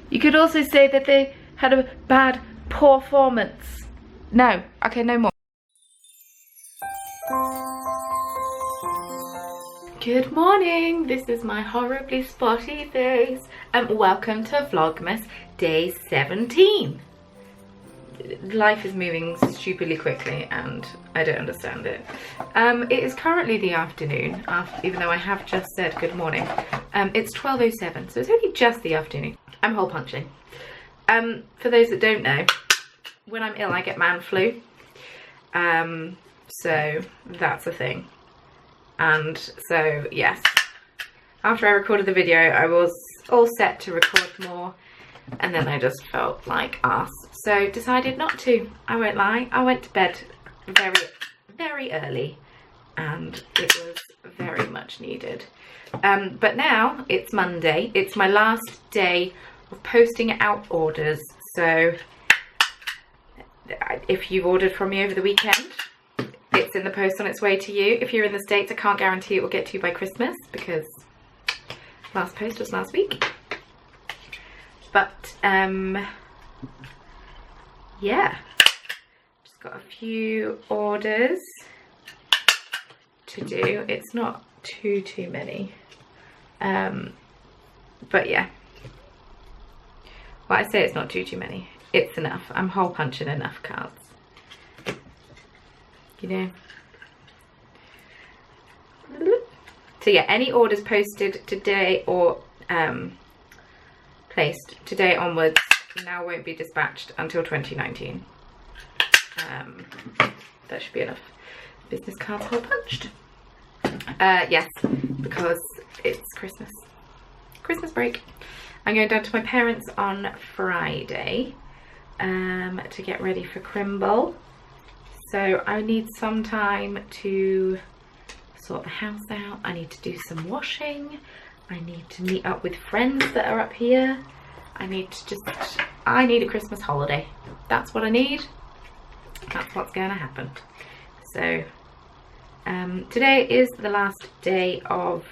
You could also say that they had a bad performance. No, okay, no more. Good morning, this is my horribly spotty face and welcome to Vlogmas day 17. Life is moving stupidly quickly and I don't understand it. It is currently the afternoon, even though I have just said good morning. It's 12:07, so it's only just the afternoon. I'm hole punching. For those that don't know, when I'm ill I get man flu. So that's a thing. And so yes, after I recorded the video I was all set to record more and then I just felt like arse, so decided not to. I won't lie, I went to bed very early and it was very much needed. But now it's Monday, it's my last day of posting out orders, so if you've ordered from me over the weekend, it's in the post on its way to you. If you're in the States, I can't guarantee it will get to you by Christmas because last post was last week. But yeah, just got a few orders to do. It's not too many, but yeah. Well, I say it's not too many. It's enough. I'm hole punching enough cards. You know. So yeah, any orders posted today or placed today onwards now won't be dispatched until 2019. That should be enough business cards hole punched. Yes, because it's Christmas break. I'm going down to my parents on Friday to get ready for Crimble. So I need some time to sort the house out. I need to do some washing. I need to meet up with friends that are up here. I need a Christmas holiday. That's what I need. That's what's going to happen. So today is the last day of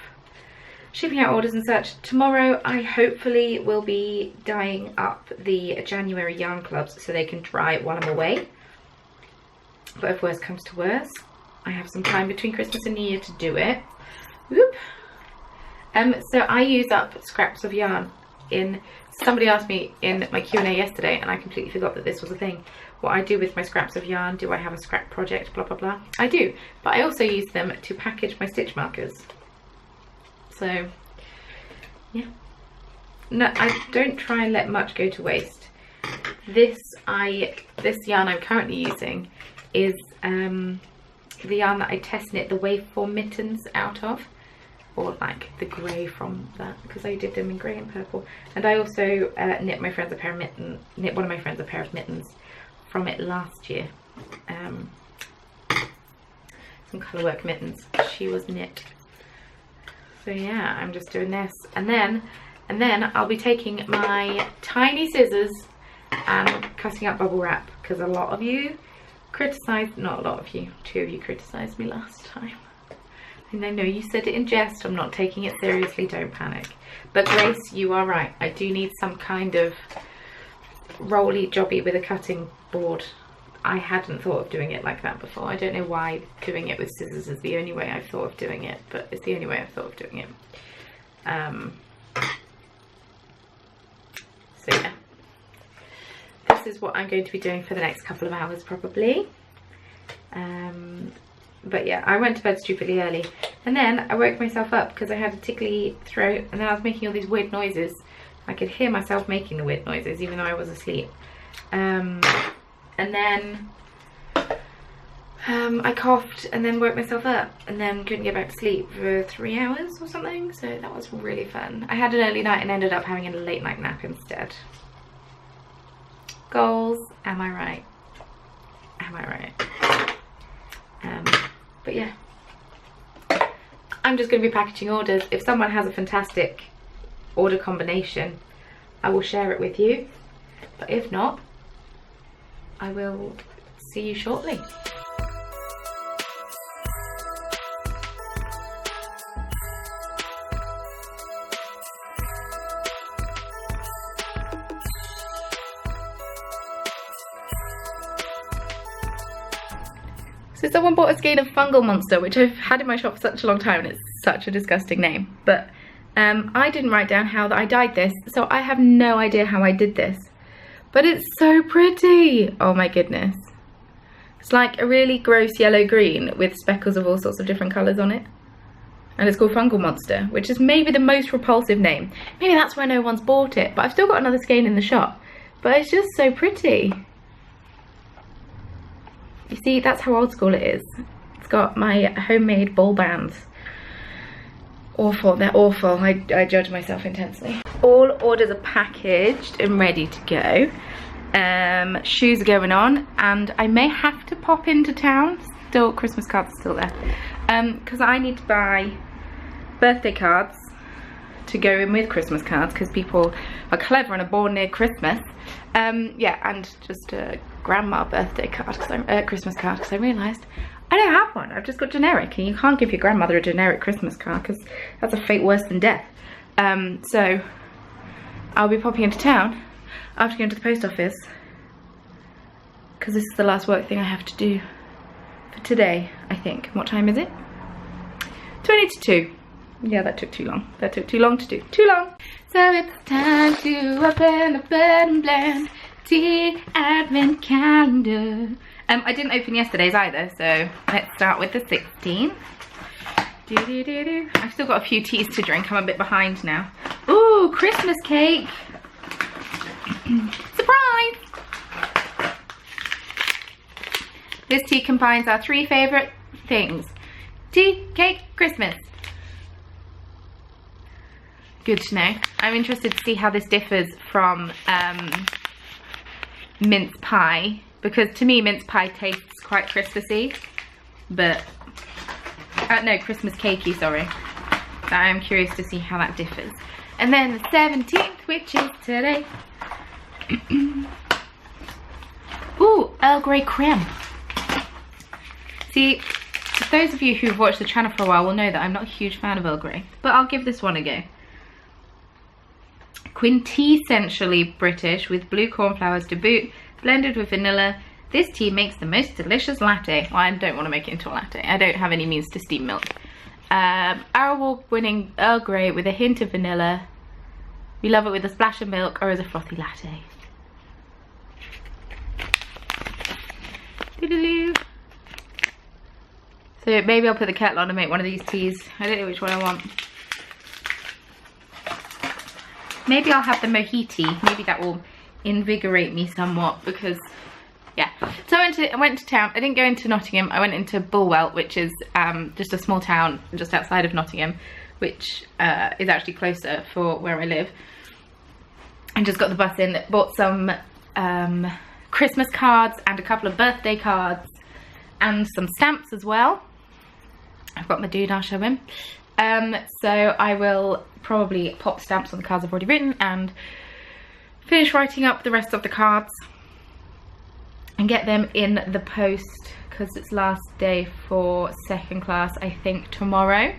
shipping out orders and such. Tomorrow I hopefully will be dyeing up the January yarn clubs so they can dry while I'm away. But if worse comes to worse, I have some time between Christmas and New Year to do it. Whoop. So I use up scraps of yarn in, somebody asked me in my Q&A yesterday and I completely forgot that this was a thing. What I do with my scraps of yarn, do I have a scrap project, blah blah blah. I do, but I also use them to package my stitch markers. So yeah, no, I don't try and let much go to waste. This yarn I'm currently using is the yarn that I test knit the waveform mittens out of, or like the grey from that, because I did them in grey and purple. And I also knit one of my friends a pair of mittens from it last year. Some colourwork mittens. She was knit. So yeah, I'm just doing this, and then I'll be taking my tiny scissors and cutting up bubble wrap, because a lot of you criticised, not a lot of you, 2 of you criticised me last time. And I know you said it in jest, I'm not taking it seriously, don't panic. But Grace, you are right, I do need some kind of rolly jobby with a cutting board. I hadn't thought of doing it like that before. I don't know why doing it with scissors is the only way I've thought of doing it, but it's the only way I've thought of doing it. So yeah. This is what I'm going to be doing for the next couple of hours probably. But yeah, I went to bed stupidly early and then I woke myself up because I had a tickly throat and then I was making all these weird noises. I could hear myself making the weird noises even though I was asleep. And then I coughed and then woke myself up and then couldn't get back to sleep for 3 hours or something, so that was really fun. I had an early night and ended up having a late night nap instead. Goals, am I right? Am I right? But yeah, I'm just going to be packaging orders. If someone has a fantastic order combination, I will share it with you, but if not, I will see you shortly. So someone bought a skein of Fungal Monster, which I've had in my shop for such a long time, and it's such a disgusting name. But I didn't write down how I dyed this, so I have no idea how I did this. But it's so pretty. Oh my goodness. It's like a really gross yellow green with speckles of all sorts of different colours on it. And it's called Fungal Monster, which is maybe the most repulsive name. Maybe that's why no one's bought it, but I've still got another skein in the shop. But it's just so pretty. You see, that's how old school it is. It's got my homemade ball bands. Awful, they're awful. I judge myself intensely. All orders are packaged and ready to go. Shoes are going on, and I may have to pop into town. Still, Christmas cards are still there. Because I need to buy birthday cards to go in with Christmas cards, because people are clever and are born near Christmas. Yeah, and just a grandma birthday card, Christmas card, because I realised I don't have one. I've just got generic, and you can't give your grandmother a generic Christmas card because that's a fate worse than death. So I'll be popping into town after going to the post office, because this is the last work thing I have to do for today, I think. What time is it? 20 to 2. Yeah, that took too long. That took too long to do. Too long. So it's time to open the Burn Blend Tea Advent Calendar. I didn't open yesterday's either, so let's start with the 16th. I've still got a few teas to drink. I'm a bit behind now. Ooh, Christmas cake. Surprise! This tea combines our 3 favourite things. Tea, cake, Christmas. Good to know. I'm interested to see how this differs from mince pie, because to me mince pie tastes quite Christmassy, but no, Christmas cakey, sorry. So I'm curious to see how that differs. And then the 17th, which is today. Ooh, Earl Grey creme. See, those of you who've watched the channel for a while will know that I'm not a huge fan of Earl Grey, but I'll give this one a go. Quintessentially British with blue cornflowers to boot, blended with vanilla. This tea makes the most delicious latte. Well, I don't want to make it into a latte. I don't have any means to steam milk. Our award-winning Earl Grey with a hint of vanilla. We love it with a splash of milk or as a frothy latte. So maybe I'll put the kettle on and make one of these teas. I don't know which one I want. Maybe I'll have the mojito. Maybe that will invigorate me somewhat, because yeah. So I went to town. I didn't go into Nottingham. I went into Bulwell, which is just a small town just outside of Nottingham, which is actually closer for where I live. And just got the bus in. Bought some Christmas cards and a couple of birthday cards and some stamps as well. I've got my dude, I'll show him. So I will probably pop stamps on the cards I've already written and finish writing up the rest of the cards and get them in the post, because it's last day for second class, I think tomorrow,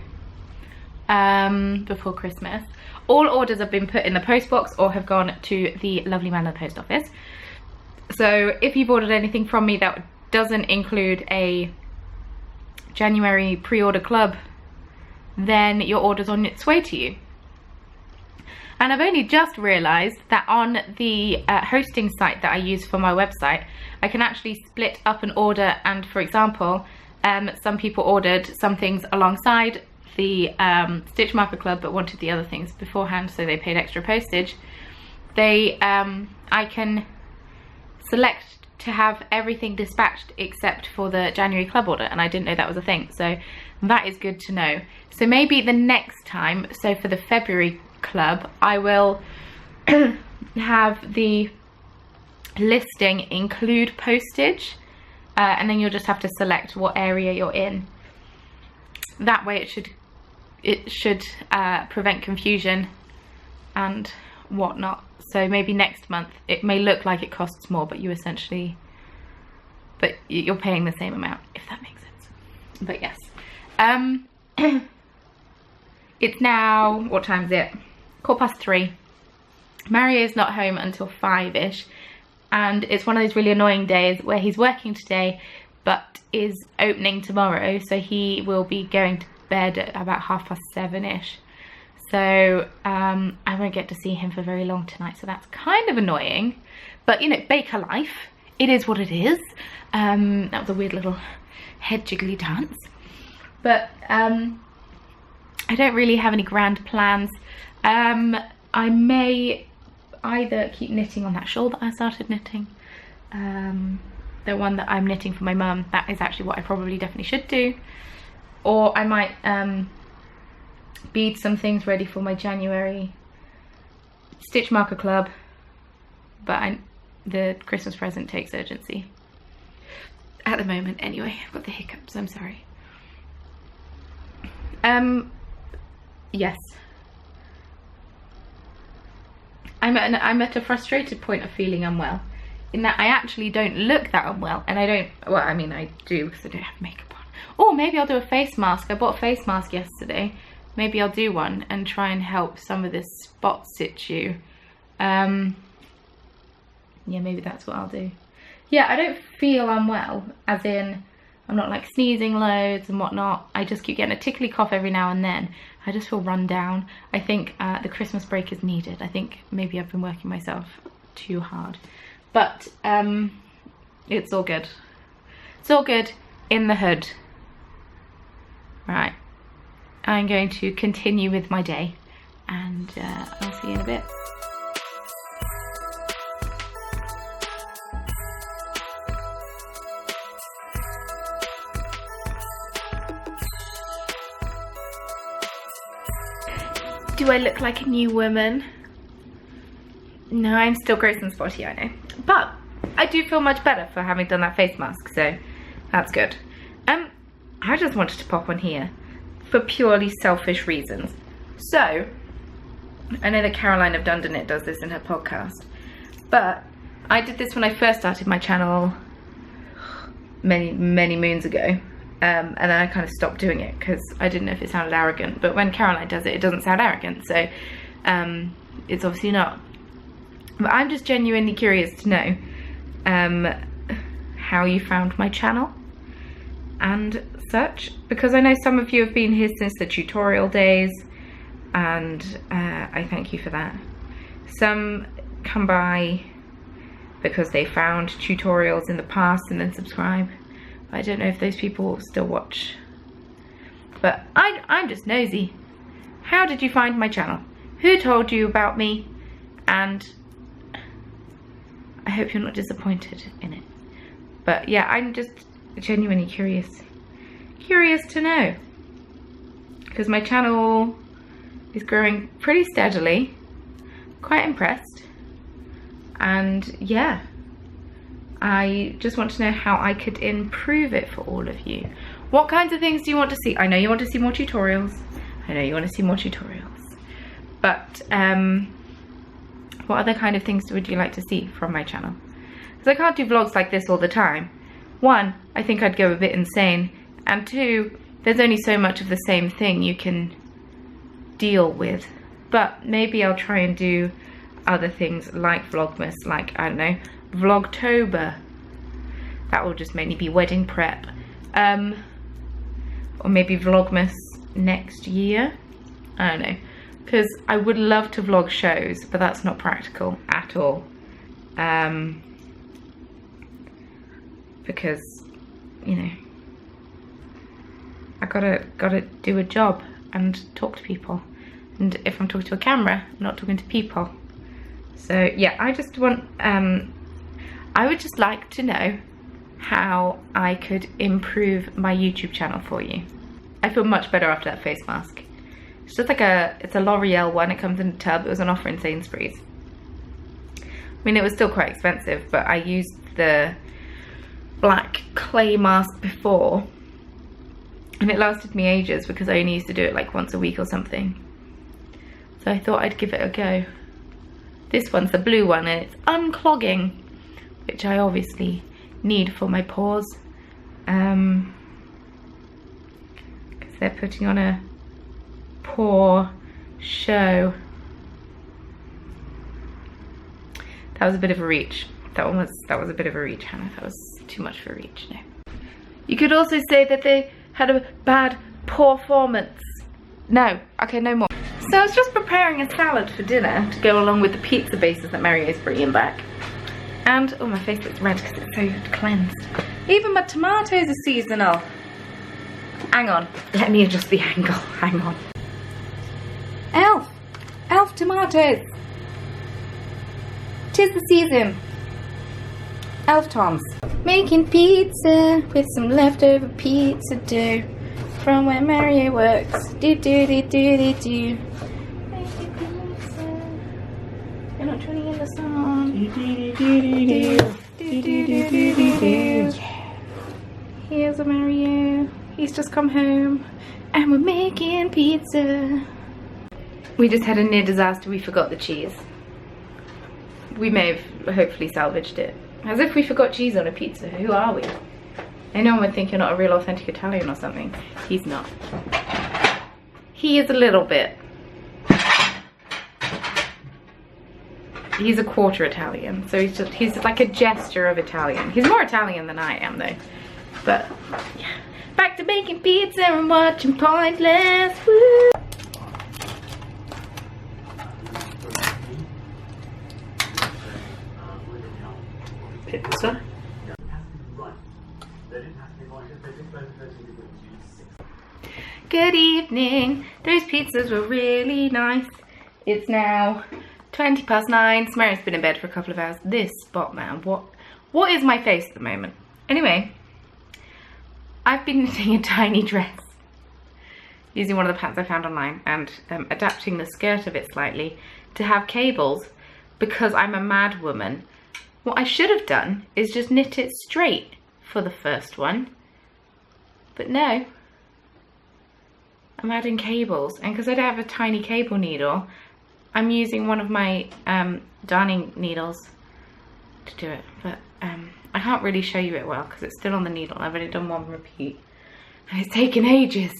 before Christmas. All orders have been put in the post box or have gone to the lovely man at the post office. So if you've ordered anything from me that doesn't include a January pre-order club, then your order's on its way to you. And I've only just realised that on the hosting site that I use for my website, I can actually split up an order, and for example, some people ordered some things alongside the Stitch Marker Club but wanted the other things beforehand, so they paid extra postage. I can select to have everything dispatched except for the January club order, and I didn't know that was a thing, so that is good to know. So maybe the next time, so for the February club, I will have the listing include postage, and then you'll just have to select what area you're in. That way it should prevent confusion and whatnot. So maybe next month it may look like it costs more, but you're paying the same amount, if that makes sense. But yes, it's now, what time is it? 3:15. Mario's not home until 5ish, and it's one of those really annoying days where he's working today, but is opening tomorrow, so he will be going to bed at about 7:30ish. So I won't get to see him for very long tonight, so that's kind of annoying. But you know, baker life, it is what it is. That was a weird little head jiggly dance. But I don't really have any grand plans. I may either keep knitting on that shawl that I started knitting, the one that I'm knitting for my mum. That is actually what I probably definitely should do. Or I might bead some things ready for my January stitch marker club, but the Christmas present takes urgency at the moment. Anyway, I've got the hiccups, I'm sorry. Yes, I'm at a frustrated point of feeling unwell, in that I actually don't look that unwell, and I don't, well, I mean I do because I don't have makeup on. Oh, maybe I'll do a face mask. I bought a face mask yesterday. Maybe I'll do one and try and help some of this spot situ. Yeah, maybe that's what I'll do. Yeah, I don't feel unwell, as in I'm not like sneezing loads and whatnot. I just keep getting a tickly cough every now and then. I just feel run down. I think the Christmas break is needed. I think maybe I've been working myself too hard. But it's all good. It's all good in the hood. Right. I'm going to continue with my day, and I'll see you in a bit. Do I look like a new woman? No, I'm still gross and spotty, I know. But I do feel much better for having done that face mask, so that's good. I just wanted to pop on here for purely selfish reasons. So, I know that Caroline of Dunderknit does this in her podcast, but I did this when I first started my channel many moons ago. And then I kind of stopped doing it because I didn't know if it sounded arrogant, but when Caroline does it, it doesn't sound arrogant, so it's obviously not. But I'm just genuinely curious to know how you found my channel and such, because I know some of you have been here since the tutorial days, and I thank you for that. Some come by because they found tutorials in the past and then subscribe. I don't know if those people still watch, but I'm just nosy. How did you find my channel? Who told you about me? And I hope you're not disappointed in it. But yeah, I'm just genuinely curious to know, because my channel is growing pretty steadily. Quite impressed, and yeah, I just want to know how I could improve it for all of you. What kinds of things do you want to see? I know you want to see more tutorials. I know you want to see more tutorials. But what other kind of things would you like to see from my channel? Because I can't do vlogs like this all the time. One, I think I'd go a bit insane. And two, there's only so much of the same thing you can deal with. But maybe I'll try and do other things like Vlogmas, like, I don't know, Vlogtober. That will just mainly be wedding prep. Or maybe Vlogmas next year. I don't know. Because I would love to vlog shows, but that's not practical at all. Because, you know, I gotta do a job and talk to people. And if I'm talking to a camera, I'm not talking to people. So yeah, I just want, I would just like to know how I could improve my YouTube channel for you. I feel much better after that face mask. It's just like it's a L'Oreal one. It comes in a tub. It was on offer in Sainsbury's. I mean, it was still quite expensive, but I used the black clay mask before, and it lasted me ages because I only used to do it like once a week or something. So I thought I'd give it a go. This one's the blue one, and it's unclogging, which I obviously need for my pores. Because they're putting on a pore show. That was a bit of a reach. That was a bit of a reach, Hannah. That was too much for a reach, no. You could also say that they had a bad performance. No, okay, no more. So I was just preparing a salad for dinner to go along with the pizza bases that Mario's bringing back. And, oh, my face looks red because it's so cleansed. Even my tomatoes are seasonal. Hang on, let me adjust the angle, hang on. Elf tomatoes. 'Tis the season. Elf Toms. Making pizza with some leftover pizza dough from where Mario works. Do. Making pizza. You're not turning in the song. Here's a Mario. He's just come home. And we're making pizza. We just had a near disaster. We forgot the cheese. We may have hopefully salvaged it. As if we forgot cheese on a pizza. Who are we? I know one would think you're not a real authentic Italian or something. He's not. He is a little bit. He's a quarter Italian, so he's like a gesture of Italian. He's more Italian than I am though. But yeah. Back to baking pizza and watching Pointless. Woo! Pizza. Good evening. Those pizzas were really nice. It's now 9:20. Samara's been in bed for a couple of hours. This spot, man. What is my face at the moment? Anyway, I've been knitting a tiny dress using one of the patterns I found online and adapting the skirt of it slightly to have cables because I'm a mad woman. What I should have done is just knit it straight for the first one, but no, I'm adding cables, and because I don't have a tiny cable needle, I'm using one of my darning needles to do it, but I can't really show you it well because it's still on the needle. I've only done one repeat and it's taken ages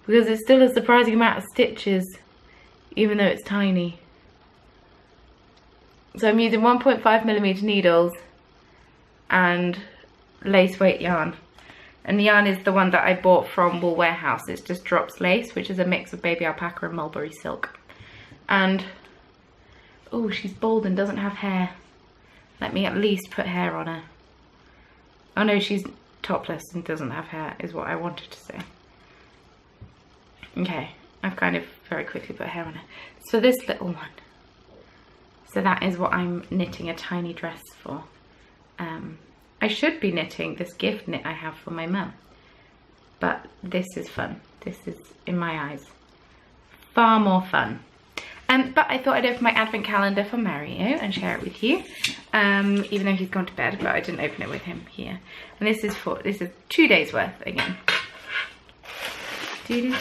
because it's still a surprising amount of stitches even though it's tiny. So I'm using 1.5mm needles and lace weight yarn. And the yarn is the one that I bought from Wool Warehouse. It's just Drops Lace, which is a mix of baby alpaca and mulberry silk. And, oh, she's bald and doesn't have hair. Let me at least put hair on her. Oh no, she's topless and doesn't have hair, is what I wanted to say. Okay, I've kind of very quickly put hair on her. So this little one. So that is what I'm knitting a tiny dress for. I should be knitting this gift knit I have for my mum. But this is fun. This is, in my eyes, far more fun. But I thought I'd open my advent calendar for Mario and share it with you. Even though he's gone to bed, but I didn't open it with him here. And this is 2 days worth again. I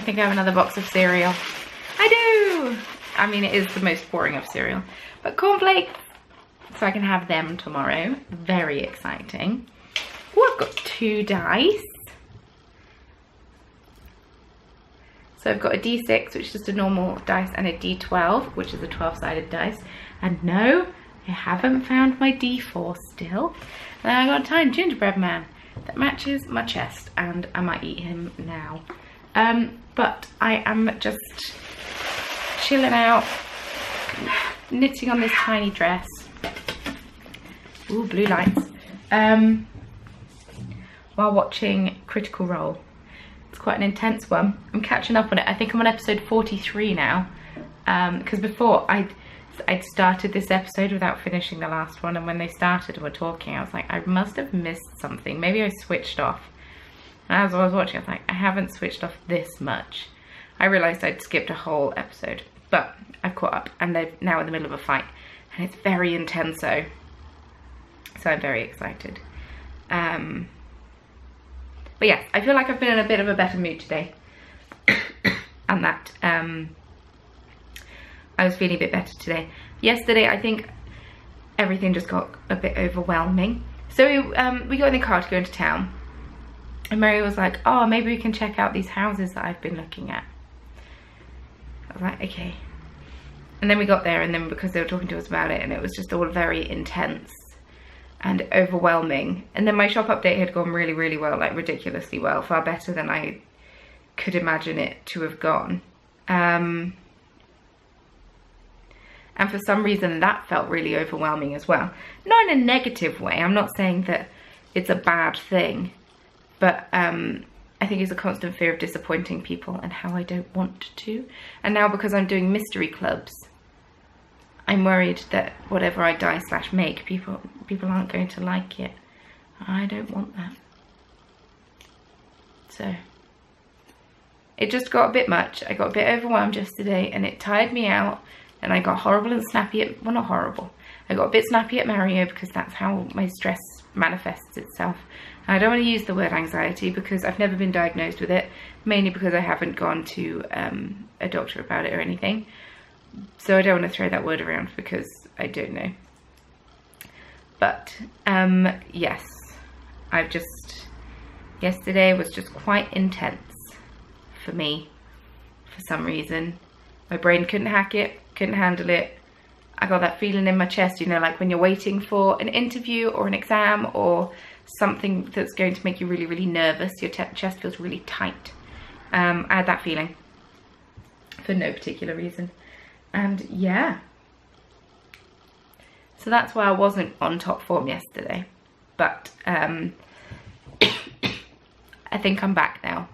think I have another box of cereal. I do! I mean, it is the most boring of cereal. But cornflakes! So I can have them tomorrow. Very exciting. Oh, I've got 2 dice. So I've got a D6, which is just a normal dice, and a D12, which is a 12-sided dice. And no, I haven't found my D4 still. And I got a tiny gingerbread man that matches my chest, and I might eat him now. But I am just chilling out, knitting on this tiny dress. Ooh, blue lights. While watching Critical Role. It's quite an intense one. I'm catching up on it. I think I'm on episode 43 now. Because before I'd started this episode without finishing the last one, and when they started and were talking, I was like, I must have missed something. Maybe I switched off. And as I was watching, I was like, I haven't switched off this much. I realised I'd skipped a whole episode, but I've caught up, and they're now in the middle of a fight, and it's very intense, so I'm very excited. But yes, I feel like I've been in a bit of a better mood today, and that I was feeling a bit better today. Yesterday, I think everything just got a bit overwhelming. So we got in the car to go into town, and Mary was like, oh, maybe we can check out these houses that I've been looking at. I was like, okay. And then we got there, and then because they were talking to us about it, and it was just all very intense. and overwhelming. And then my shop update had gone really, really well, like ridiculously well, far better than I could imagine it to have gone. And for some reason that felt really overwhelming as well. Not in a negative way, I'm not saying that it's a bad thing, but I think it's a constant fear of disappointing people and how I don't want to. And now because I'm doing mystery clubs, I'm worried that whatever I dye/make, people aren't going to like it. I don't want that. So it just got a bit much. I got a bit overwhelmed yesterday and it tired me out, and I got horrible and snappy at, well, not horrible. I got a bit snappy at Mario because that's how my stress manifests itself. And I don't want to use the word anxiety because I've never been diagnosed with it, mainly because I haven't gone to a doctor about it or anything. So I don't want to throw that word around because I don't know. But yes, yesterday was just quite intense for me for some reason. My brain couldn't hack it, couldn't handle it. I got that feeling in my chest, you know, like when you're waiting for an interview or an exam or something that's going to make you really, really nervous. Your chest feels really tight. I had that feeling for no particular reason. And yeah. So that's why I wasn't on top form yesterday. But I think I'm back now.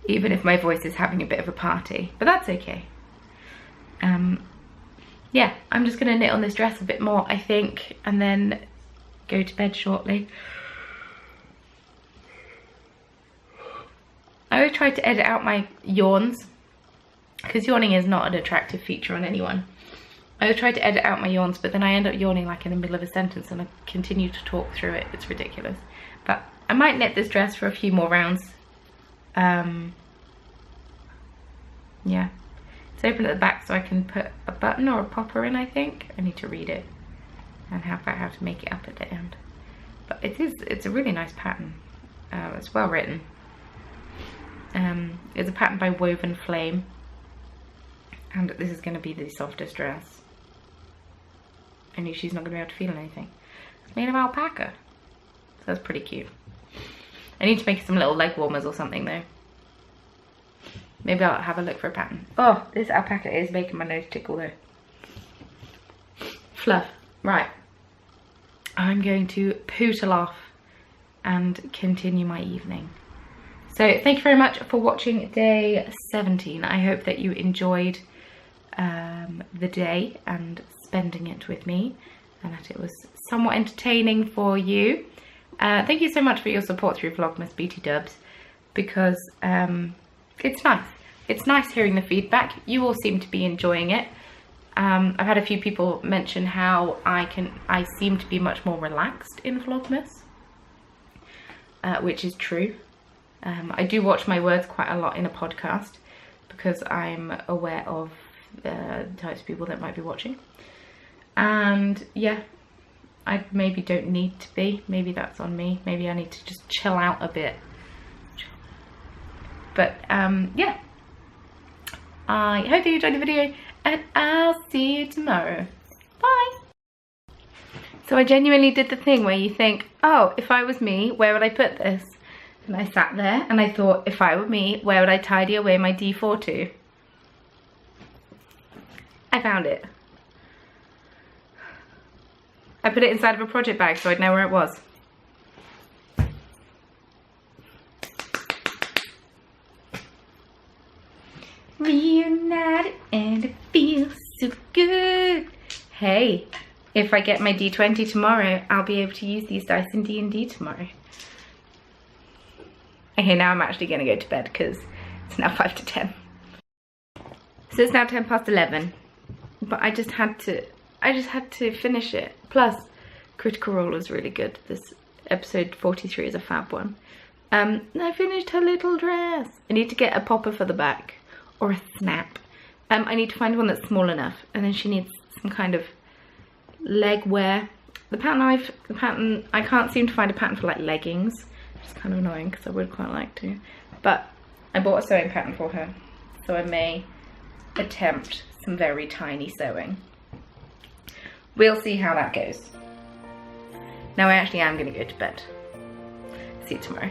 Even if my voice is having a bit of a party. But that's okay. Yeah, I'm just going to knit on this dress a bit more, I think, and then go to bed shortly. I always try to edit out my yawns, because yawning is not an attractive feature on anyone. I always try to edit out my yawns, but then I end up yawning like in the middle of a sentence and I continue to talk through it. It's ridiculous. But I might knit this dress for a few more rounds. Yeah. It's open at the back so I can put a button or a popper in, I think. I need to read it and how to make it up at the end. But it's a really nice pattern. It's well written. It's a pattern by Woven Flame. And this is going to be the softest dress. Only she's not going to be able to feel anything. It's made of alpaca. So that's pretty cute. I need to make some little leg warmers or something though. Maybe I'll have a look for a pattern. Oh, this alpaca is making my nose tickle though. Fluff. Right. I'm going to pootle off and continue my evening. So thank you very much for watching day 17. I hope that you enjoyed the day and spending it with me, and that it was somewhat entertaining for you. Thank you so much for your support through Vlogmas Beauty Dubs, because it's nice. It's nice hearing the feedback. You all seem to be enjoying it. I've had a few people mention how I seem to be much more relaxed in Vlogmas, which is true. I do watch my words quite a lot in a podcast because I'm aware of the types of people that might be watching. And yeah, I maybe don't need to be. Maybe that's on me. Maybe I need to just chill out a bit. But yeah, I hope you enjoyed the video and I'll see you tomorrow. Bye. So I genuinely did the thing where you think, oh, if I was me, where would I put this? And I sat there and I thought, if I were me, where would I tidy away my D4 to? I found it. I put it inside of a project bag so I'd know where it was. Reunited and it feels so good. Hey, if I get my D20 tomorrow, I'll be able to use these dice in D&D tomorrow. Okay, now I'm actually going to go to bed because it's now 5 to 10. So it's now 10 past 11. But I just had to finish it. Plus, Critical Role was really good. This episode 43 is a fab one. I finished her little dress. I need to get a popper for the back. Or a snap. I need to find one that's small enough. And then she needs some kind of leg wear. The pattern I can't seem to find a pattern for like leggings. Which is kind of annoying because I would quite like to. But I bought a sewing pattern for her. So I may attempt some very tiny sewing. We'll see how that goes. No, I actually am going to go to bed. See you tomorrow.